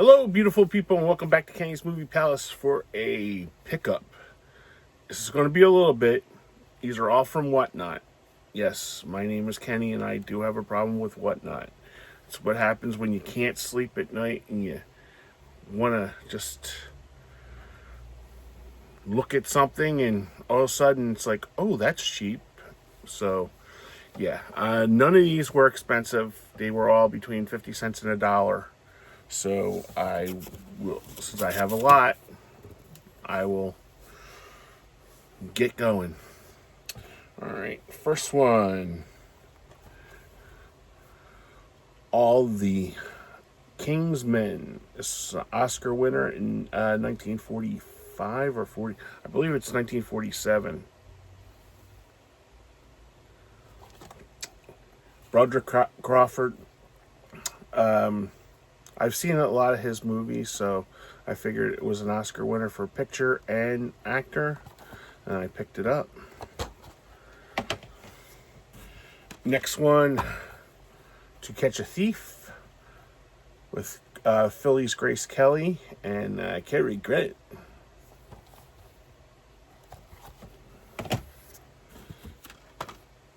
Hello, beautiful people, and welcome back to Kenny's Movie Palace for a pickup. This is going to be a little bit. These are all from Whatnot. Yes, my name is Kenny, and I do have a problem with Whatnot. It's what happens when you can't sleep at night and you want to just look at something, and all of a sudden it's like, oh, that's cheap. So, yeah, none of these were expensive. They were all between 50 cents and $1. So I will, since I have a lot, I will get going. All right, first one. All the King's Men. This is an Oscar winner in 1945 or 40. I believe it's 1947. Broderick Crawford. I've seen a lot of his movies, so I figured it was an Oscar winner for picture and actor, and I picked it up. Next one, To Catch a Thief, with Philly's Grace Kelly and Cary Grant.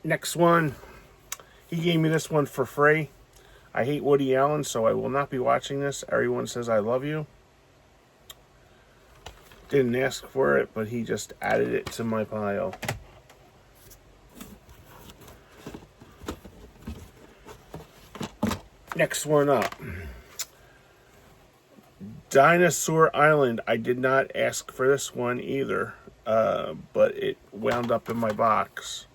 Next one, he gave me this one for free. I hate Woody Allen, so I will not be watching this. Everyone Says I Love You. Didn't ask for it, but he just added it to my pile. Next one up. Dinosaur Island. I did not ask for this one either, but it wound up in my box.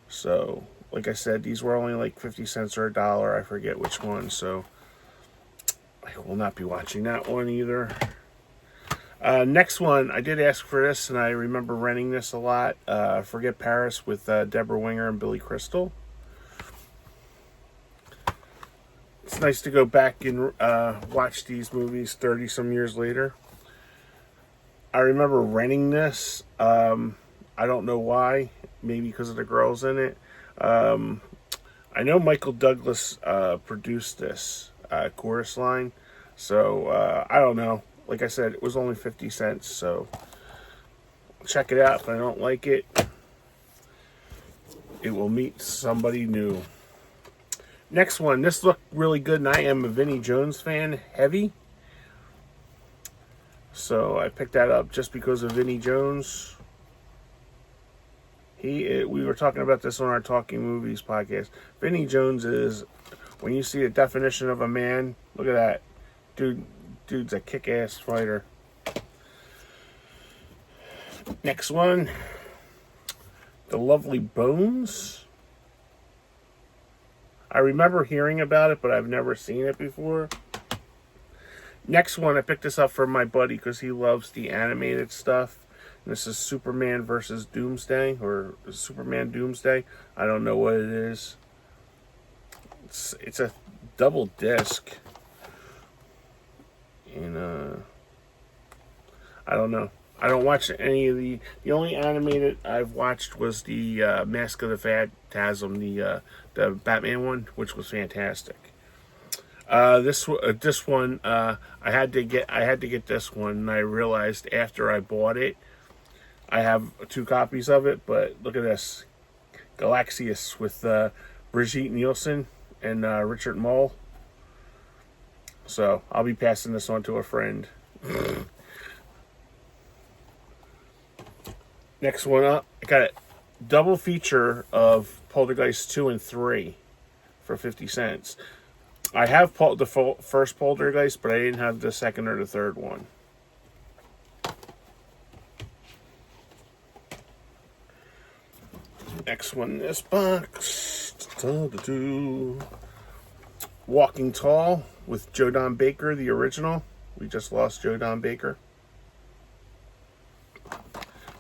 So, like I said, these were only like 50 cents or $1. I forget which one, so I will not be watching that one either. Next one, I did ask for this, and I remember renting this a lot. Forget Paris with Deborah Winger and Billy Crystal. It's nice to go back and watch these movies 30-some years later. I remember renting this. I don't know why. Maybe because of the girls in it. I know Michael Douglas produced this Chorus Line, so I don't know. Like I said, it was only 50 cents, so check it out. If I don't like it, it will meet somebody new. Next one, this looked really good, and I am a Vinnie Jones fan, heavy. So I picked that up just because of Vinnie Jones. We were talking about this on our Talking Movies podcast. Vinnie Jones is, when you see a definition of a man, look at that. Dude's a kick-ass fighter. Next one, The Lovely Bones. I remember hearing about it, but I've never seen it before. Next one, I picked this up from my buddy because he loves the animated stuff. This is Superman versus Doomsday, or Superman Doomsday. I don't know what it is. It's a double disc. And, I don't know. I don't watch any of the only animated I've watched was the Mask of the Phantasm, the Batman one, which was fantastic. This one, I had to get this one, and I realized after I bought it, I have 2 copies of it, but look at this. Galaxius with Brigitte Nielsen and Richard Mole. So I'll be passing this on to a friend. Next one up, I got a double feature of Poltergeist 2 and 3 for 50 cents. I have the first Poltergeist, but I didn't have the second or the third one. Next one in this box. Walking Tall with Joe Don Baker, the original. We just lost Joe Don Baker.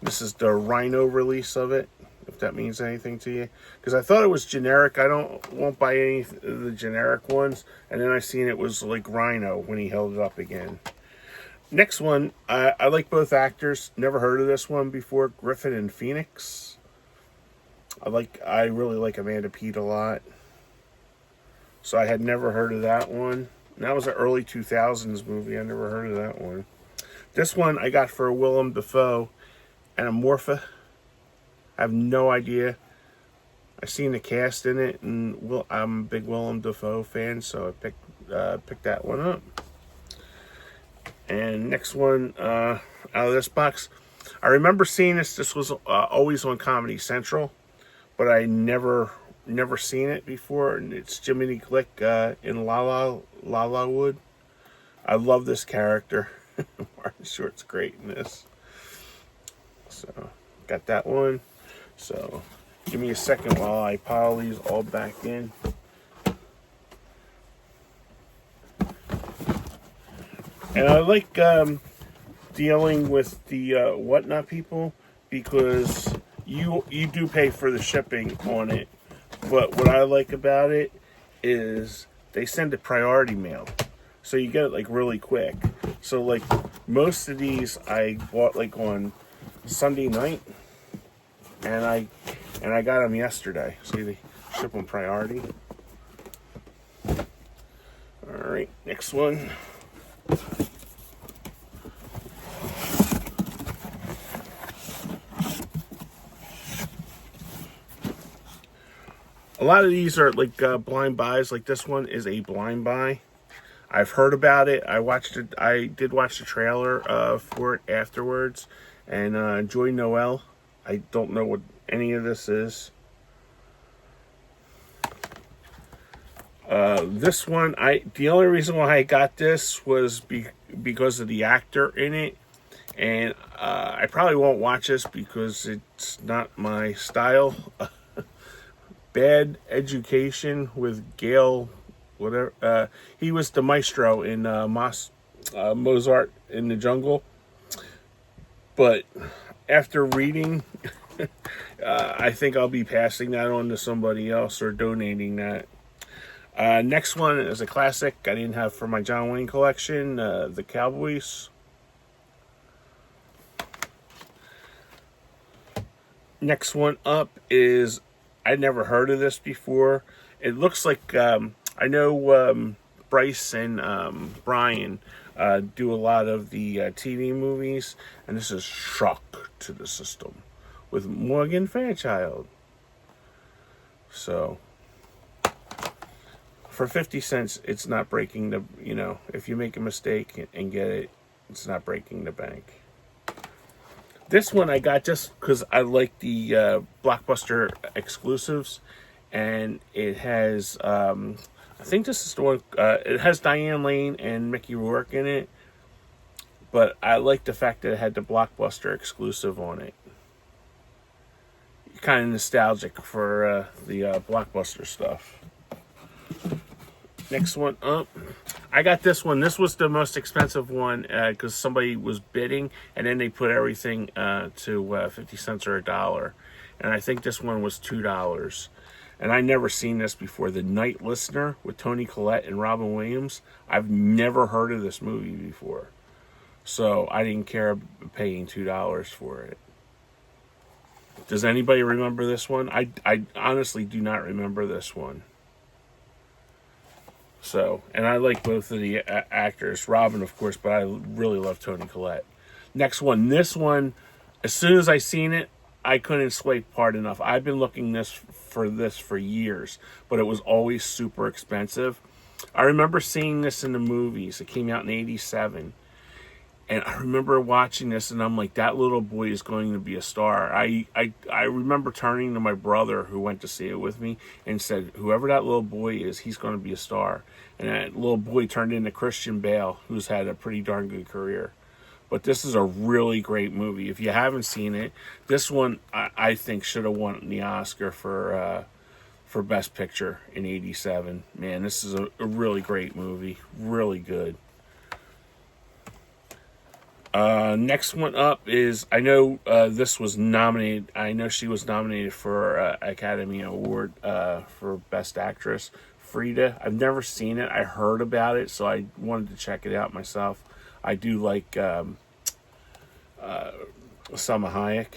This is the Rhino release of it, if that means anything to you. Because I thought it was generic. I won't buy any of the generic ones. And then I seen it was like Rhino when he held it up again. Next one, I like both actors. Never heard of this one before. Griffin and Phoenix. I really like Amanda Peet a lot. So I had never heard of that one. That was an early 2000s movie. I never heard of that one. This one I got for Willem Dafoe, Anamorpha. I have no idea. I seen the cast in it, and I'm a big Willem Dafoe fan, so I picked that one up. And next one out of this box, I remember seeing this. This was always on Comedy Central, but I never seen it before. And it's Jiminy Glick in La Wood. I love this character. Martin Short's great in this. So got that one. So give me a second while I pile these all back in. And I like dealing with the Whatnot people, because you do pay for the shipping on it. But what I like about it is they send it priority mail, so you get it like really quick. So like most of these I bought like on Sunday night, and I got them yesterday. See, they ship them priority. All right, next one. A lot of these are like blind buys. Like this one is a blind buy. I've heard about it. I did watch the trailer for it afterwards. And Joy Noel. I don't know what any of this is. This one, the only reason why I got this was because of the actor in it. And I probably won't watch this because it's not my style. Bad Education with Gail, whatever. He was the maestro in Mozart in the Jungle. But after reading, I think I'll be passing that on to somebody else or donating that. Next one is a classic I didn't have for my John Wayne collection, The Cowboys. Next one up is, I'd never heard of this before. It looks like, I know Bryce and Brian do a lot of the TV movies, and this is Shock to the System with Morgan Fairchild. So, for 50 cents, it's not breaking the, if you make a mistake and get it, it's not breaking the bank. This one I got just because I like the Blockbuster exclusives, and it has, I think this is the one, it has Diane Lane and Mickey Rourke in it, but I like the fact that it had the Blockbuster exclusive on it. Kind of nostalgic for the Blockbuster stuff. Next one up. I got this one. This was the most expensive one because somebody was bidding, and then they put everything to 50 cents or $1. And I think this one was $2. And I never seen this before. The Night Listener with Toni Collette and Robin Williams. I've never heard of this movie before, so I didn't care paying $2 for it. Does anybody remember this one? I honestly do not remember this one. So, and I like both of the actors, Robin, of course, but I really love Toni Collette. Next one. This one, as soon as I seen it, I couldn't swipe hard enough. I've been looking for years, but it was always super expensive. I remember seeing this in the movies. It came out in '87. And I remember watching this, and I'm like, that little boy is going to be a star. I remember turning to my brother, who went to see it with me, and said, whoever that little boy is, he's going to be a star. And that little boy turned into Christian Bale, who's had a pretty darn good career. But this is a really great movie. If you haven't seen it, this one, I think, should have won the Oscar for Best Picture in '87. Man, this is a really great movie. Really good. Next one up is, I know this was nominated. I know she was nominated for Academy Award for Best Actress. Frida. I've never seen it. I heard about it, so I wanted to check it out myself. I do like Salma Hayek,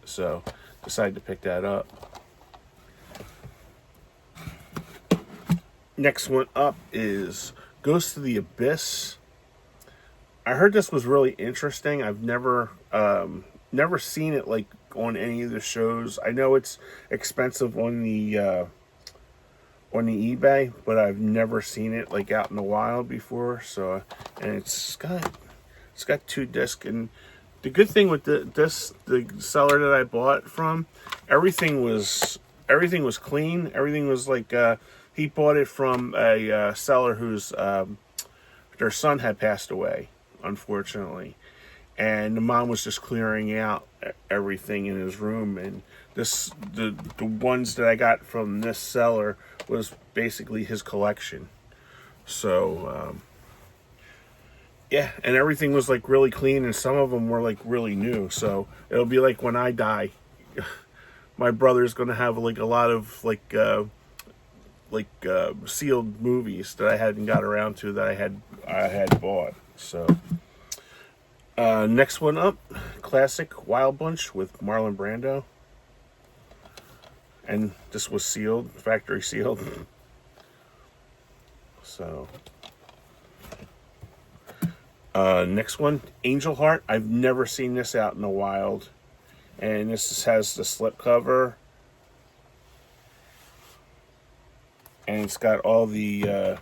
so decided to pick that up. Next one up is Ghost of the Abyss. I heard this was really interesting. I've never seen it like on any of the shows. I know it's expensive on the eBay, but I've never seen it like out in the wild before. So, and it's got 2 discs, and the good thing with the seller that I bought from, everything was clean. Everything was like he bought it from a seller whose their son had passed away, unfortunately, and the mom was just clearing out everything in his room. And the ones that I got from this seller was basically his collection. So yeah, and everything was like really clean, and some of them were like really new. So it'll be like when I die, my brother's gonna have like a lot of sealed movies that I hadn't got around to that I had bought. So next one up, classic Wild Bunch with Marlon Brando, and this was sealed, factory sealed. So next one, Angel Heart. I've never seen this out in the wild, and this has the slipcover, and it's got all the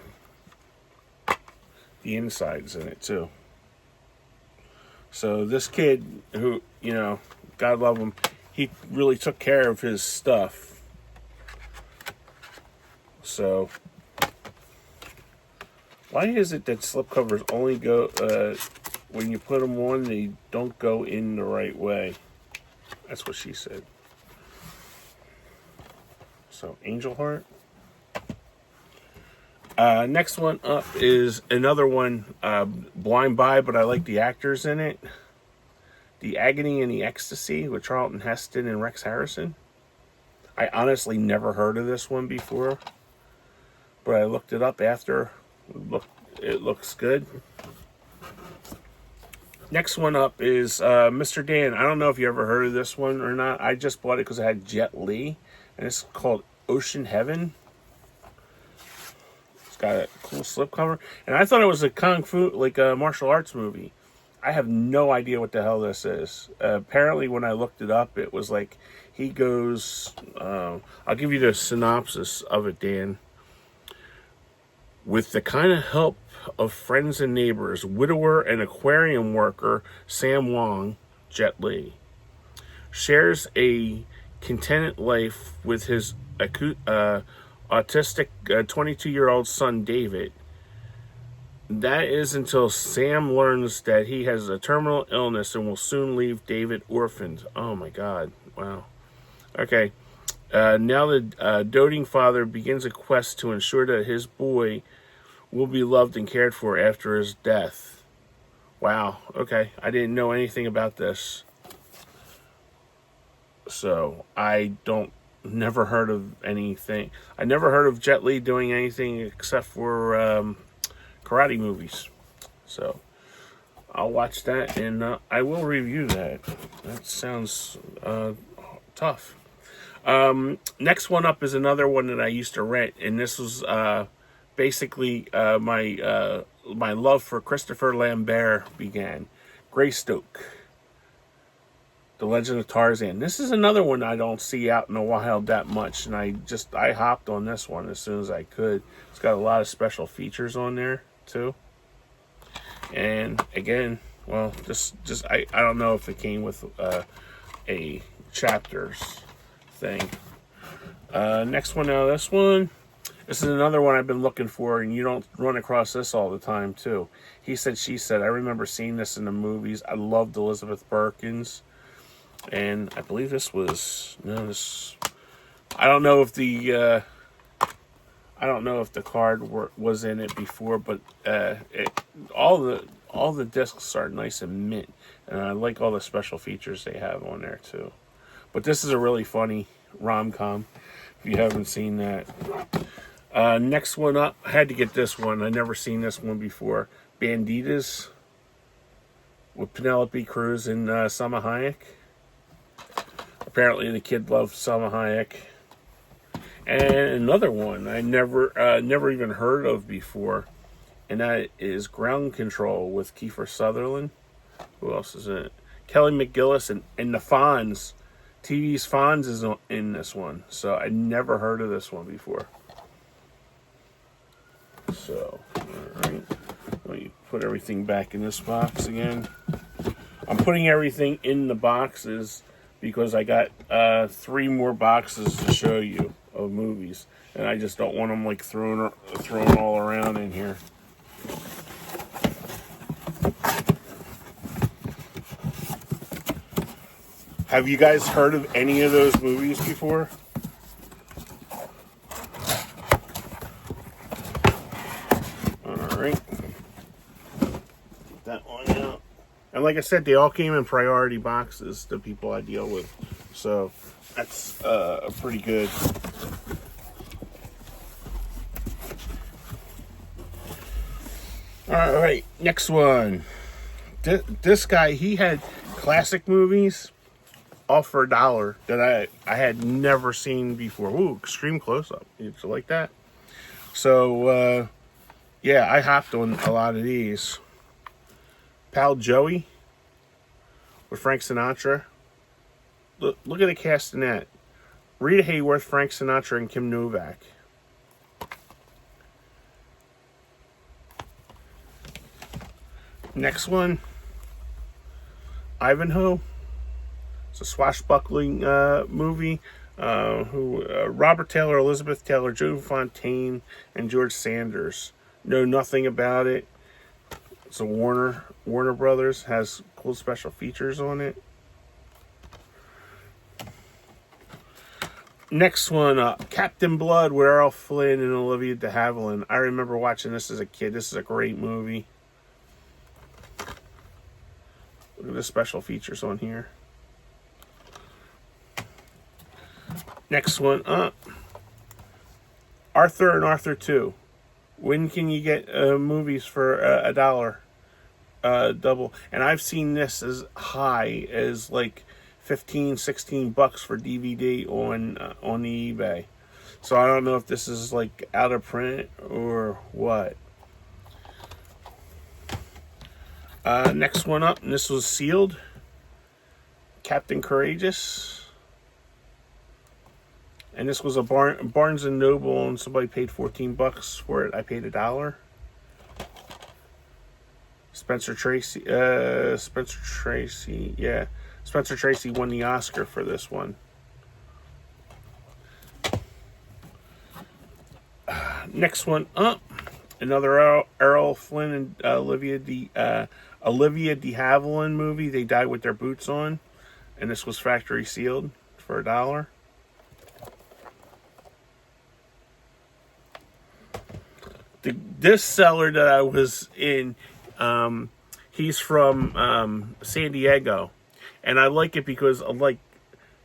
insides in it too. So this kid, who, you know, God love him, he really took care of his stuff. So why is it that slipcovers only go when you put them on, they don't go in the right way? That's what she said. So Angel Heart. Next one up is another one, Blind Buy, but I like the actors in it. The Agony and the Ecstasy with Charlton Heston and Rex Harrison. I honestly never heard of this one before, but I looked it up after. It looks good. Next one up is Mr. Dan. I don't know if you ever heard of this one or not. I just bought it because it had Jet Li, and it's called Ocean Heaven. Got a cool slipcover, and I thought it was a kung fu, like a martial arts movie. I have no idea what the hell this is. Apparently, when I looked it up, it was like he goes. I'll give you the synopsis of it, Dan. With the kind of help of friends and neighbors, widower and aquarium worker Sam Wong, Jet Li, shares a contented life with his autistic 22-year-old son David. That is until Sam learns that he has a terminal illness and will soon leave David orphaned. Oh my God. Wow. Okay. Now the doting father begins a quest to ensure that his boy will be loved and cared for after his death. Wow. Okay. I didn't know anything about this. So I never heard of anything. I never heard of Jet Li doing anything except for karate movies. So I'll watch that, and I will review that. That sounds tough. Next one up is another one that I used to rent, and this was basically my love for Christopher Lambert began. Greystoke, The Legend of Tarzan. This is another one I don't see out in the wild that much, and I hopped on this one as soon as I could. It's got a lot of special features on there too. And again, well, I don't know if it came with a chapters thing. Next one now, this is another one I've been looking for, and you don't run across this all the time too. He Said, She Said. I remember seeing this in the movies. I loved Elizabeth Perkins. And I believe this was I don't know if the card was in it before, but all the discs are nice and mint, and I like all the special features they have on there too. But this is a really funny rom-com if you haven't seen that. Next one up, I had to get this one. I never seen this one before. Banditas with Penelope Cruz and Salma Hayek. Apparently the kid loved Salma Hayek. And another one I never even heard of before and that is Ground Control with Kiefer Sutherland. Who else is in it? Kelly McGillis and the Fonz. TV's Fonz is in this one, so I never heard of this one before. So, alright. Let me put everything back in this box again. I'm putting everything in the boxes because I got 3 more boxes to show you of movies, and I just don't want them like thrown all around in here. Have you guys heard of any of those movies before? Alright. That one out. And like I said, they all came in priority boxes, the people I deal with. So that's pretty good. Alright, next one. This guy, he had classic movies all for $1 that I had never seen before. Ooh, extreme close-up. You like that? So, yeah, I hopped on a lot of these. Pal Joey with Frank Sinatra. Look at the cast in that. Rita Hayworth, Frank Sinatra, and Kim Novak. Next one. Ivanhoe. It's a swashbuckling movie. Robert Taylor, Elizabeth Taylor, Joe Fontaine, and George Sanders. Know nothing about it. It's a Warner Brothers. Has cool special features on it. Next one, Captain Blood with Errol Flynn and Olivia de Havilland. I remember watching this as a kid. This is a great movie. Look at the special features on here. Next one up. Arthur and Arthur 2. When can you get movies for $1? Double. And I've seen this as high as like $15-16 for DVD on the eBay. So I don't know if this is like out of print or what. Next one up, and this was sealed. Captain Courageous. And this was a Barnes and Noble, and somebody paid $14 for it. I paid $1. Spencer Tracy, yeah. Spencer Tracy won the Oscar for this one. Next one up, another Errol Flynn and Olivia de Havilland movie. They Died with Their Boots On, and this was factory sealed for $1. This seller that I was in, he's from San Diego, and I like it because like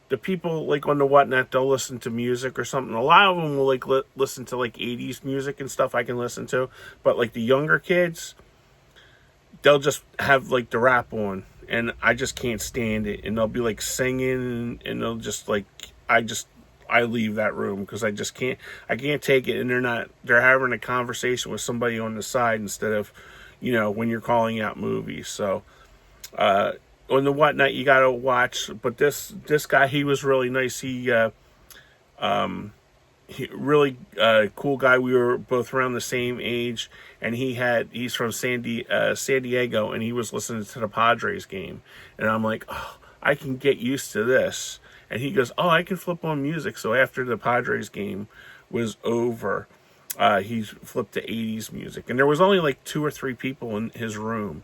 the people like on the Whatnot, they'll listen to music or something. A lot of them will like listen to like 80s music and stuff I can listen to, but like the younger kids, they'll just have like the rap on, and I just can't stand it. And they'll be like singing, and they'll just like I leave that room because I can't take it. And they're having a conversation with somebody on the side instead of, when you're calling out movies. So, on the Whatnot, you gotta watch. But this guy, he was really nice. He really cool guy. We were both around the same age, and he's from San Diego, and he was listening to the Padres game. And I'm like, oh, I can get used to this. And he goes, oh, I can flip on music. So after the Padres game was over, he flipped to 80s music. And there was only like 2 or 3 people in his room.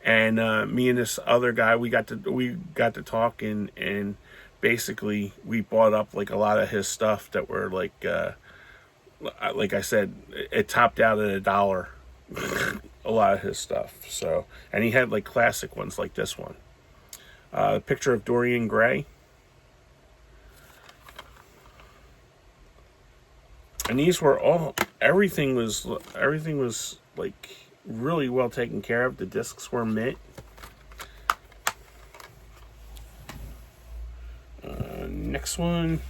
And me and this other guy, we got to talking, and basically we bought up like a lot of his stuff that were like I said, it topped out at $1. A lot of his stuff. So, and he had like classic ones like this one. Picture of Dorian Gray. And these were everything was like really well taken care of. The discs were mint. Next one,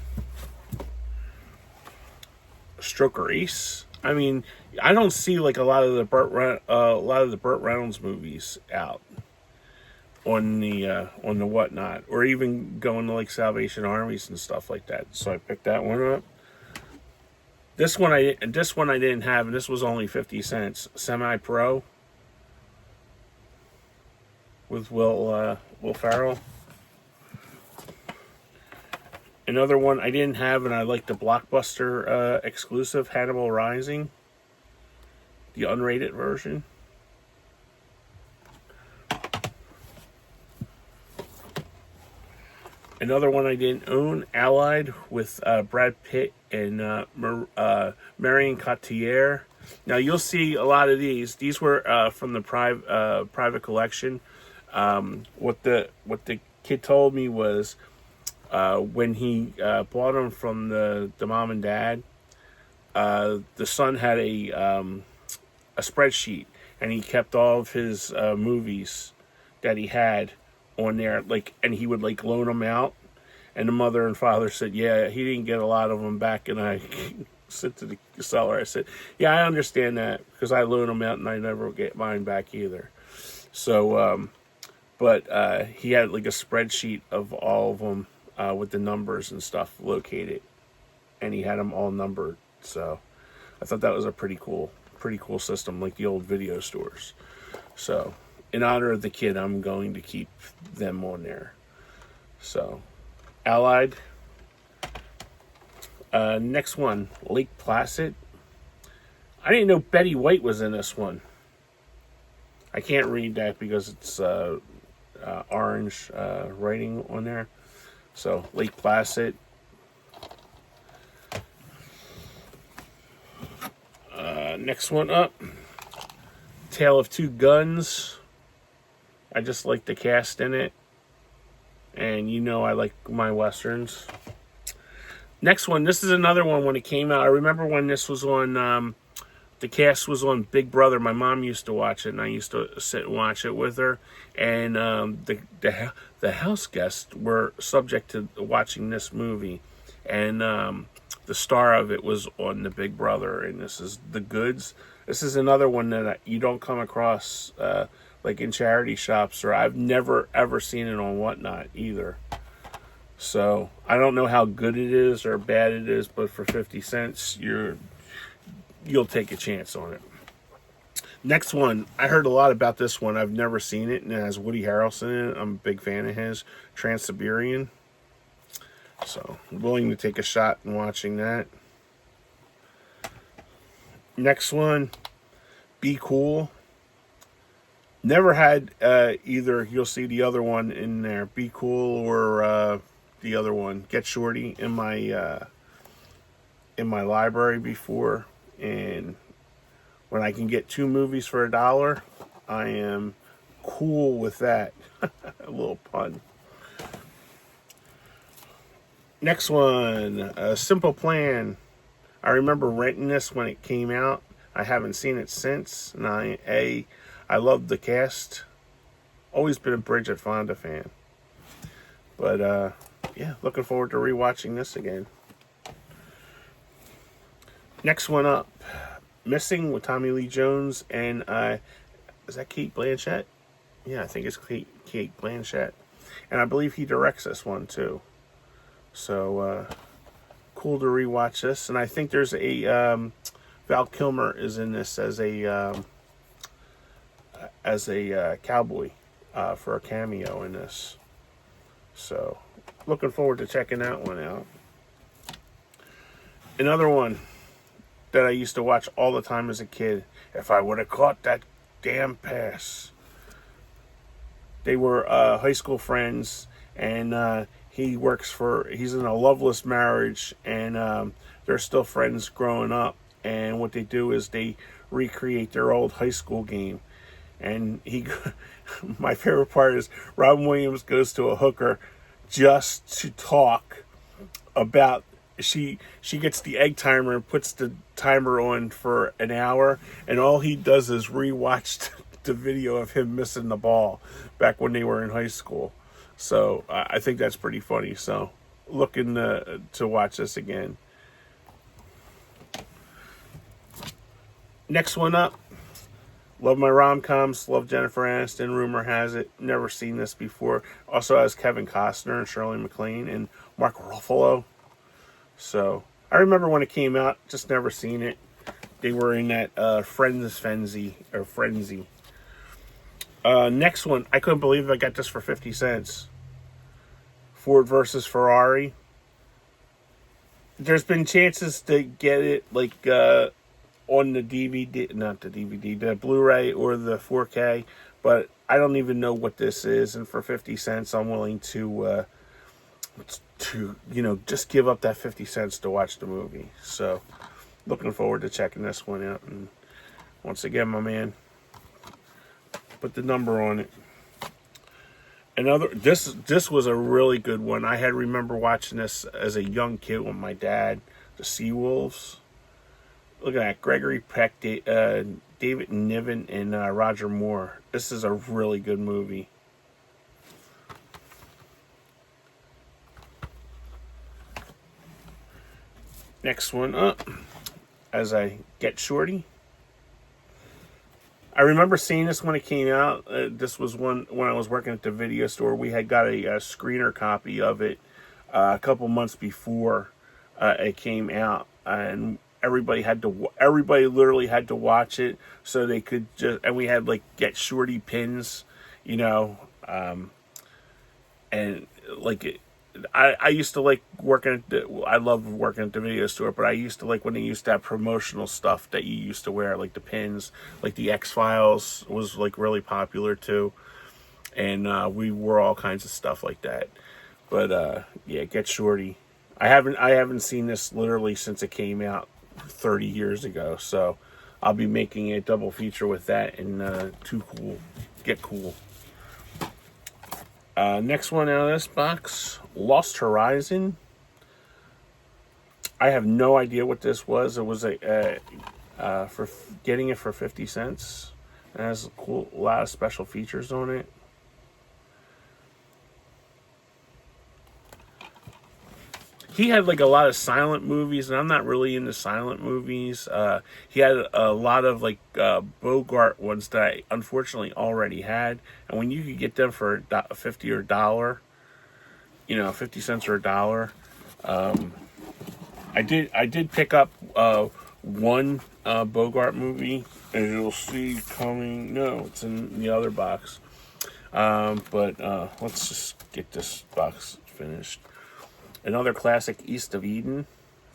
Stroker Ace. I mean, I don't see like a lot of the Burt Reynolds movies out on the whatnot, or even going to like Salvation Armies and stuff like that. So I picked that one up. This one I didn't have, and this was only 50 cents. Semi Pro with Will Ferrell. Another one I didn't have, and I like the Blockbuster exclusive Hannibal Rising, the unrated version. Another one I didn't own, Allied with Brad Pitt and Marion Cotillard. Now you'll see a lot of these. These were from the private collection. What the kid told me was when he bought them from the mom and dad, the son had a spreadsheet, and he kept all of his movies that he had on there, like, and he would like loan them out. And the mother and father said, yeah, he didn't get a lot of them back. And I said to the seller, I said, yeah, I understand that, because I loan them out and I never get mine back either. So, but he had like a spreadsheet of all of them with the numbers and stuff located, and he had them all numbered. So I thought that was a pretty cool system, like the old video stores. So in honor of the kid, I'm going to keep them on there. So Allied. Next one, Lake Placid. I didn't know Betty White was in this one. I can't read that because it's orange writing on there. So Lake Placid. Next one up, Tale of Two Guns. I just like the cast in it, and you know I like my westerns. Next one, this is another one when it came out. I remember when this was on, the cast was on Big Brother. My mom used to watch it, and I used to sit and watch it with her. And the house guests were subject to watching this movie, and the star of it was on the Big Brother, and this is The Goods. This is another one that you don't come across like in charity shops, or I've never ever seen it on Whatnot either. So I don't know how good it is or bad it is, but for 50 cents, you'll take a chance on it. Next one, I heard a lot about this one. I've never seen it, and it has Woody Harrelson in it. I'm a big fan of his. Trans-Siberian. So I'm willing to take a shot in watching that. Next one, Be Cool. Never had either. You'll see the other one in there, Be Cool, or the other one, Get Shorty, in my library before. And when I can get 2 movies for $1, I am cool with that. A little pun. Next one, Simple Plan. I remember renting this when it came out. I haven't seen it since. And I love the cast. Always been a Bridget Fonda fan. But yeah, looking forward to rewatching this again. Next one up, Missing with Tommy Lee Jones and is that Cate Blanchett? Yeah, I think it's Cate Blanchett, and I believe he directs this one too. So cool to rewatch this, and I think there's a Val Kilmer is in this as a cowboy for a cameo in this. So looking forward to checking that one out. Another one that I used to watch all the time as a kid, If I Would Have Caught That Damn Pass. They were high school friends, and he's in a loveless marriage, and they're still friends growing up. And what they do is they recreate their old high school game. And my favorite part is Robin Williams goes to a hooker just to talk about. She gets the egg timer and puts the timer on for an hour, and all he does is rewatch the video of him missing the ball back when they were in high school. So I think that's pretty funny. So looking to watch this again. Next one up. Love my rom-coms. Love Jennifer Aniston. Rumor has it. Never seen this before. Also has Kevin Costner and Shirley MacLaine and Mark Ruffalo. So I remember when it came out. Just never seen it. They were in that Frenzy. Next one. I couldn't believe I got this for 50 cents. Ford versus Ferrari. There's been chances to get it like on the DVD, not the DVD, the Blu-ray or the 4K, but I don't even know what this is, and for 50 cents I'm willing to just give up that 50 cents to watch the movie. So looking forward to checking this one out. And once again, my man, put the number on it. This was a really good one. I had remember watching this as a young kid with my dad, the Seawolves. Look at that. Gregory Peck, David Niven, and Roger Moore. This is a really good movie. Next one up, as I get Shorty. I remember seeing this when it came out. This was one when I was working at the video store. We had got a screener copy of it a couple months before it came out, and everybody literally had to watch it so they could just. And we had like Get Shorty pins, and like it. I used to like working I love working at the video store, but I used to like when they used to have promotional stuff that you used to wear, like the pins, like the X-Files was like really popular too. And we wore all kinds of stuff like that. But yeah, Get Shorty. I haven't seen this literally since it came out 30 years ago. So I'll be making a double feature with that and Too Cool. Get Cool. Next one out of this box, Lost Horizon. I have no idea what this was. It was for getting it for 50 cents. It has a lot of special features on it. He had like a lot of silent movies, and I'm not really into silent movies. He had a lot of like Bogart ones that I unfortunately already had, and when you could get them for $50 or $1, 50 cents or $1. I did pick up one Bogart movie, as you'll see coming. No, it's in the other box. But let's just get this box finished. Another classic, East of Eden,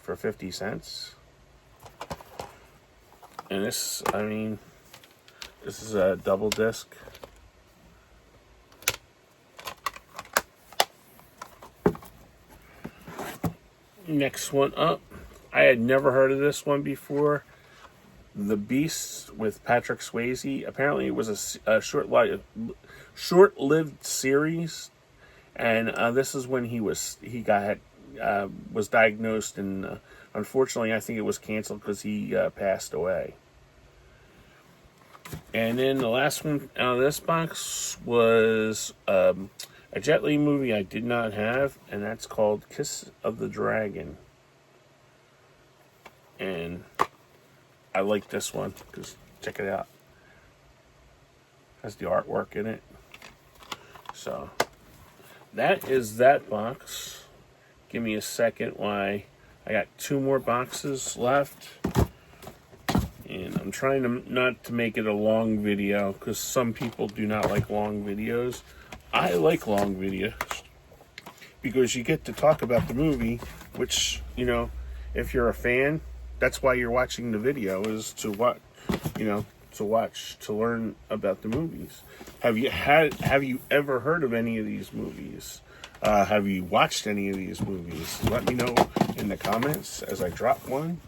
for 50 cents. And this is a double disc. Next one up. I had never heard of this one before. The Beast with Patrick Swayze. Apparently it was a short-lived series. And this is when he was diagnosed, and unfortunately, I think it was canceled because he passed away. And then the last one out of this box was a Jet Li movie I did not have, and that's called Kiss of the Dragon. And I like this one because check it out. Has the artwork in it. So that is that box. Give me a second why I got 2 more boxes left. And I'm trying not to make it a long video because some people do not like long videos. I like long videos because you get to talk about the movie, which, if you're a fan, that's why you're watching the video, is to watch, to learn about the movies. Have you ever heard of any of these movies? Have you watched any of these movies? Let me know in the comments as I drop one.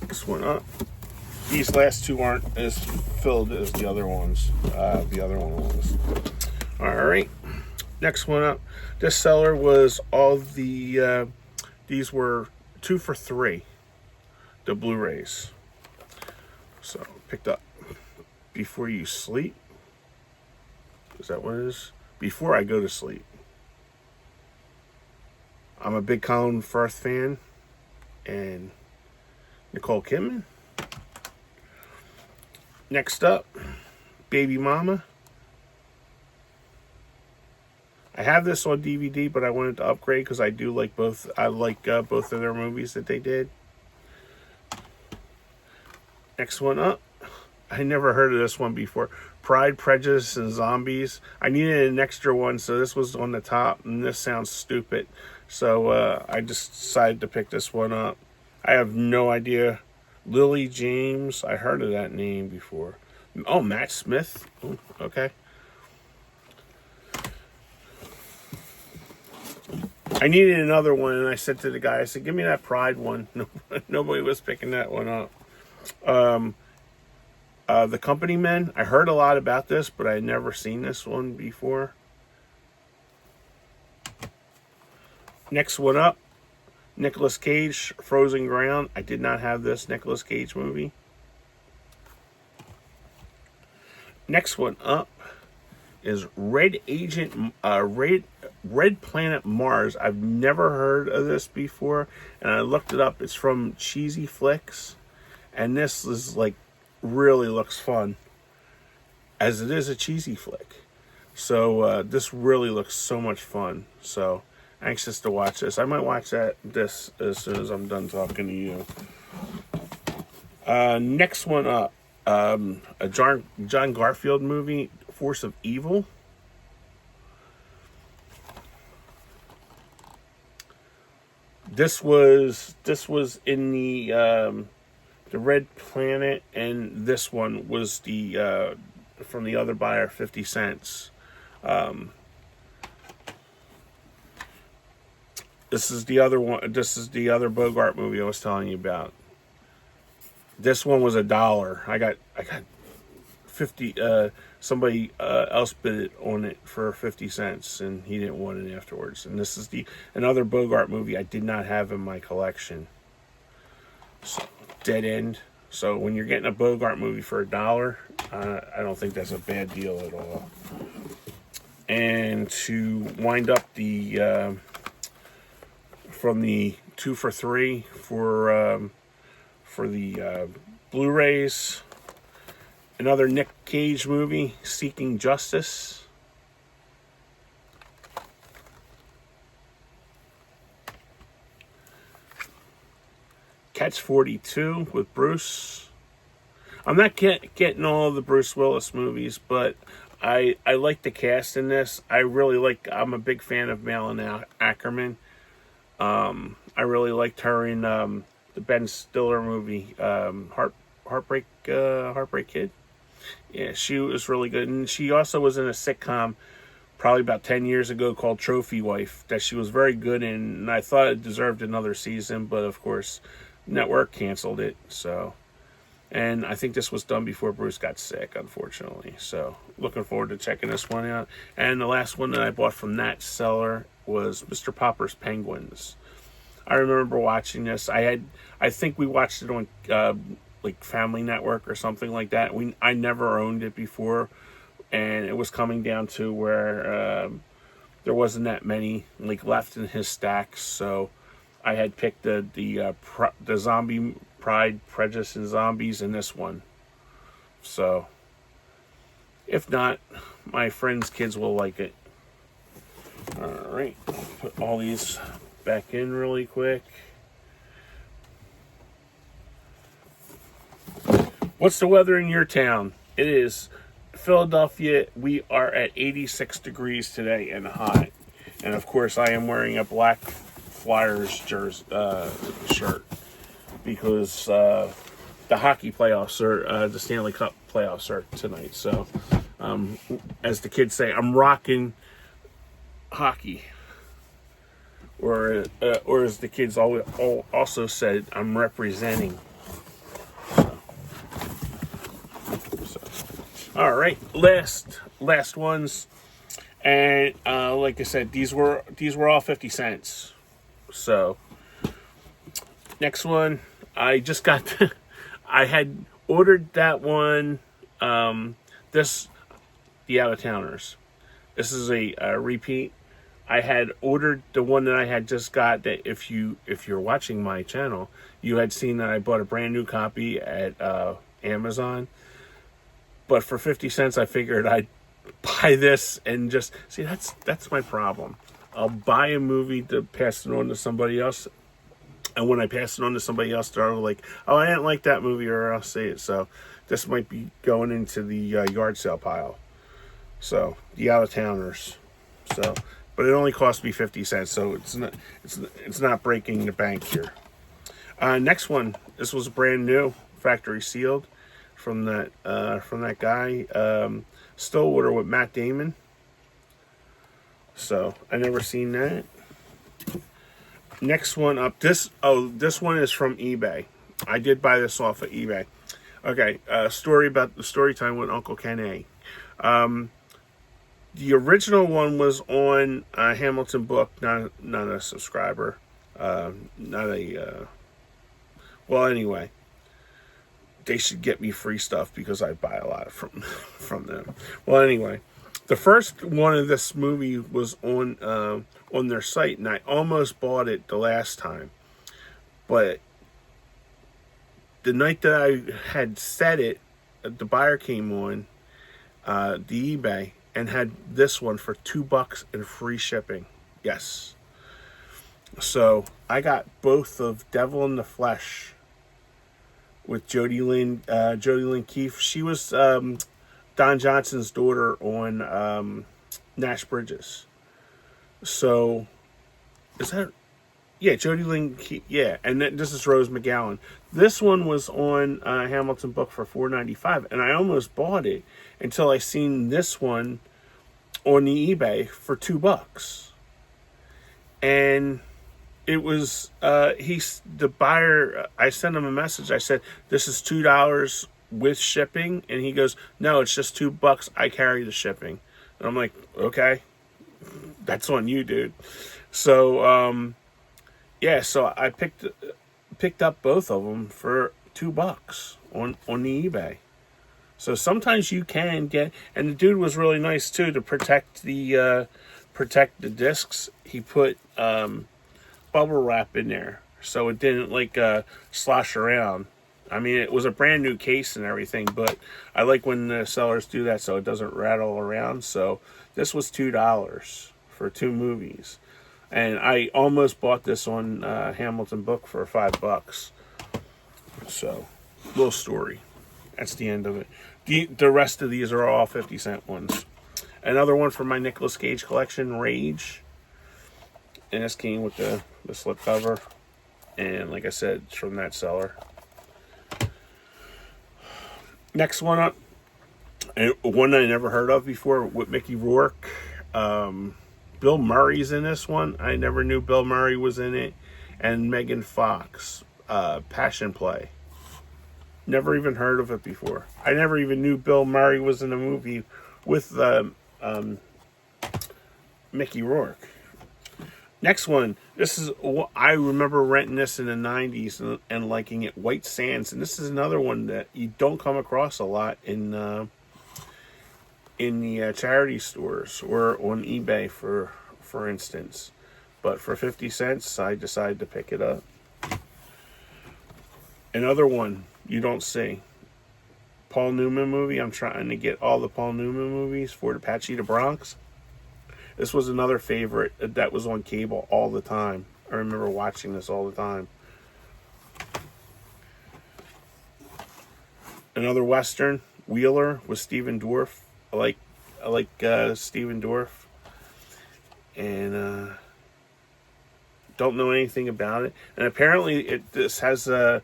Next one up. These last 2 aren't as filled as the other ones. The other one was. All right. Next one up. This seller was all the. These were 2 for $3. The Blu-rays. So picked up Before You Sleep. Is that what it is? Before I Go to Sleep. I'm a big Colin Firth fan. And Nicole Kidman. Next up, Baby Mama. I have this on DVD, but I wanted to upgrade because I do like both. I like both of their movies that they did. Next one up. I never heard of this one before. Pride, Prejudice, and Zombies. I needed an extra one, so this was on the top, and this sounds stupid. So I just decided to pick this one up. I have no idea. Lily James. I heard of that name before. Oh, Matt Smith. Ooh, okay. I needed another one, and I said to the guy, I said, give me that Pride one. Nobody was picking that one up. The Company Men. I heard a lot about this, but I had never seen this one before. Next one up. Nicolas Cage, Frozen Ground. I did not have this Nicolas Cage movie. Next one up is Red Planet Mars. I've never heard of this before, and I looked it up. It's from Cheesy Flicks, and this is like really looks fun, as it is a cheesy flick. So this really looks so much fun. So anxious to watch this. I might watch this as soon as I'm done talking to you. Next one up, a John Garfield movie, Force of Evil. This was in the Red Planet, and this one was the from the other buyer, 50 cents. This is the other one. This is the other Bogart movie I was telling you about. This one was $1. I got 50. Somebody else bid it on it for 50 cents, and he didn't want it afterwards. And this is another Bogart movie I did not have in my collection. So, Dead End. So when you're getting a Bogart movie for $1, I don't think that's a bad deal at all. And to wind up the from the 2 for $3 for the Blu-rays, another Nick Cage movie, Seeking Justice. Catch 42 with Bruce. I'm not getting all the Bruce Willis movies, but I like the cast in this. I'm a big fan of Malin Ackerman. I really liked her in the Ben Stiller movie, Heartbreak Kid. Yeah, she was really good. And she also was in a sitcom probably about 10 years ago called Trophy Wife that she was very good in. And I thought it deserved another season, but of course, network canceled it. So, and I think this was done before Bruce got sick, unfortunately. So, looking forward to checking this one out. And the last one that I bought from that seller was Mr. Popper's Penguins. I remember watching this. I think we watched it on like Family Network or something like that. I never owned it before, and it was coming down to where there wasn't that many like left in his stacks. So I had picked the Zombie Pride, Prejudice, and Zombies in this one. So if not, my friends' kids will like it. All right, put all these back in really quick. What's the weather in your town? It is Philadelphia. We are at 86 degrees today and hot. And of course, I am wearing a black Flyers shirt because the hockey playoffs are the Stanley Cup playoffs are tonight. So, as the kids say, I'm rocking hockey. Or as the kids also said, I'm representing. So. All right, last ones, and like I said, these were all 50 cents. So next one, I just got. I had ordered that one. The Out of Towners. This is a repeat. I had ordered the one that I had just got. That if you're watching my channel, you had seen that I bought a brand new copy at Amazon. But for 50 cents, I figured I'd buy this and just see. That's my problem. I'll buy a movie to pass it on to somebody else, and when I pass it on to somebody else, they're like, "Oh, I didn't like that movie," or I'll say it. So this might be going into the yard sale pile. So the out of towners. So. But it only cost me 50 cents, so it's not breaking the bank here. Next one, this was brand new, factory sealed, from that guy, Stillwater with Matt Damon. So I never seen that. Next one up, this one is from eBay. I did buy this off of eBay. Okay, story about the story time with Uncle Ken A. The original one was on Hamilton Book, not a subscriber, well, anyway, they should get me free stuff because I buy a lot from them. Well, anyway, the first one of this movie was on their site, and I almost bought it the last time, but the night that I had set it, the buyer came on the eBay and had this one for $2 and free shipping. Yes. So I got both of Devil in the Flesh with Jodie Lynn Keefe. She was Don Johnson's daughter on Nash Bridges. So is that? Yeah, Jodie Lynn Keefe. Yeah, and this is Rose McGowan. This one was on Hamilton Book for $4.95, and I almost bought it until I seen this one on the eBay for $2. And it was the buyer. I sent him a message. I said, "This is $2 with shipping," and he goes, "No, it's just $2. I carry the shipping." And I'm like, "Okay, that's on you, dude." So yeah, so I picked up both of them for $2 on the eBay. So sometimes you can get, and the dude was really nice too to protect the discs. He put bubble wrap in there so it didn't slosh around. I mean, it was a brand new case and everything, but I like when the sellers do that so it doesn't rattle around. So this was $2 for 2 movies. And I almost bought this on Hamilton Book for $5. So, little story. That's the end of it. The rest of these are all 50-cent ones. Another one from my Nicolas Cage collection, Rage. And this came with the slipcover. And like I said, it's from that seller. Next one up. One I never heard of before with Mickey Rourke. Bill Murray's in this one. I never knew Bill Murray was in it. And Megan Fox, Passion Play. Never even heard of it before. I never even knew Bill Murray was in a movie with Mickey Rourke. Next one. This is, I remember renting this in the 90s and liking it. White Sands. And this is another one that you don't come across a lot in the charity stores or on eBay, for instance. But for 50 cents, I decided to pick it up. Another one you don't see. Paul Newman movie. I'm trying to get all the Paul Newman movies. Fort Apache, the Bronx. This was another favorite that was on cable all the time. I remember watching this all the time. Another Western, Wheeler, with Stephen Dorff. I like Stephen Dorff. And don't know anything about it. And apparently this has a,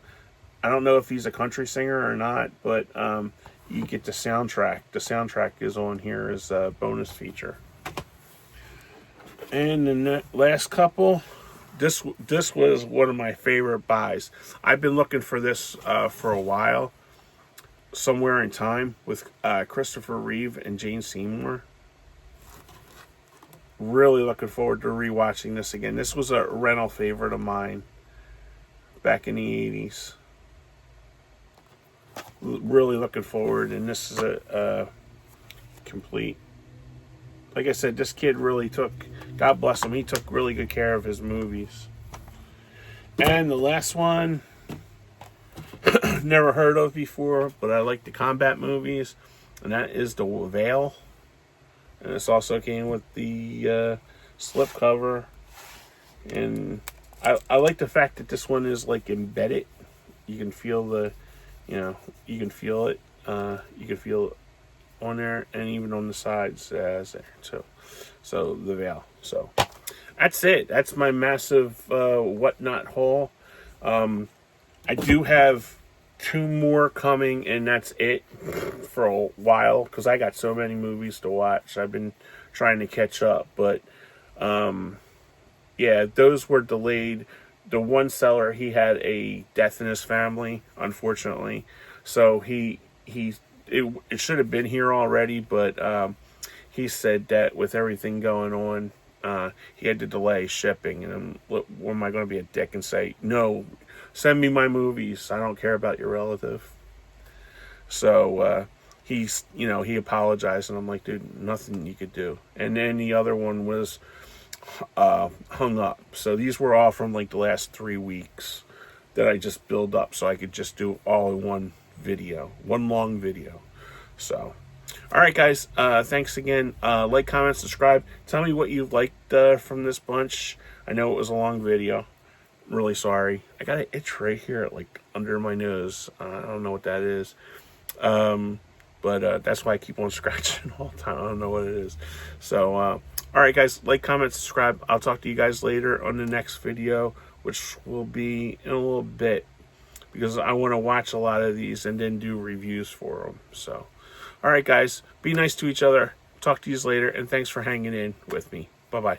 I don't know if he's a country singer or not, but you get the soundtrack. The soundtrack is on here as a bonus feature. And the last couple, this was one of my favorite buys. I've been looking for this for a while. Somewhere in Time with Christopher Reeve and Jane Seymour. Really looking forward to rewatching this again. This was a rental favorite of mine back in the 80s. Really looking forward, and this is a complete like I said, this kid really took, God bless him, he took really good care of his movies. And the last one, never heard of before, but I like the combat movies, and that is The Veil. And this also came with the slipcover. And I like the fact that this one is like embedded. You can feel the, you can feel it. You can feel it on there, and even on the sides as there too. So The Veil. So that's it. That's my massive whatnot haul. I do have 2 more coming, and that's it for a while because I got so many movies to watch. I've been trying to catch up, but yeah, those were delayed. The one seller, he had a death in his family, unfortunately, so it should have been here already, but he said that with everything going on, he had to delay shipping. And what am I going to be a dick and say, no, send me my movies, I don't care about your relative? So he apologized, and I'm like, dude, nothing you could do. And then the other one was hung up. So these were all from like the last 3 weeks that I just build up so I could just do all in one long video. So all right, guys, thanks again. Like, comment, subscribe. Tell me what you liked from this bunch. I know it was a long video. I'm really sorry. I got an itch right here, like under my nose. I don't know what that is. But that's why I keep on scratching all the time. I don't know what it is. So, all right, guys, like, comment, subscribe. I'll talk to you guys later on the next video, which will be in a little bit, because I want to watch a lot of these and then do reviews for them. So, all right, guys, be nice to each other. Talk to you later, and thanks for hanging in with me. Bye-bye.